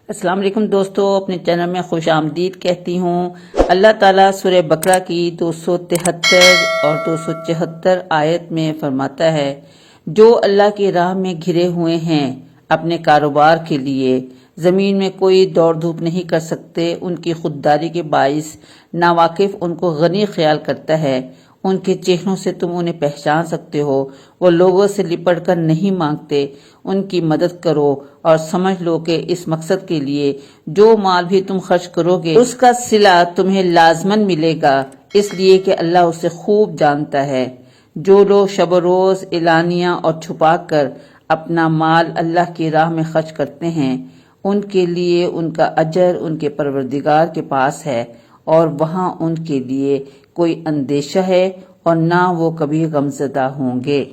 السلام علیکم دوستو، اپنے چینل میں خوش آمدید کہتی ہوں۔ اللہ تعالیٰ سورہ بقرہ کی 273 اور 274 آیت میں فرماتا ہے، جو اللہ کی راہ میں گھرے ہوئے ہیں اپنے کاروبار کے لیے، زمین میں کوئی دوڑ دھوپ نہیں کر سکتے، ان کی خودداری کے باعث ناواقف ان کو غنی خیال کرتا ہے۔ ان کے چہروں سے تم انہیں پہچان سکتے ہو، وہ لوگوں سے لپٹ کر نہیں مانگتے، ان کی مدد کرو اور سمجھ لو کہ اس مقصد کے لیے جو مال بھی تم خرچ کرو گے اس کا صلہ تمہیں لازماً ملے گا، اس لیے کہ اللہ اسے خوب جانتا ہے۔ جو لوگ شب و روز اعلانیہ اور چھپا کر اپنا مال اللہ کی راہ میں خرچ کرتے ہیں، ان کے لیے ان کا اجر ان کے پروردگار کے پاس ہے، اور وہاں ان کے لیے کوئی اندیشہ ہے اور نہ وہ کبھی غمزدہ ہوں گے۔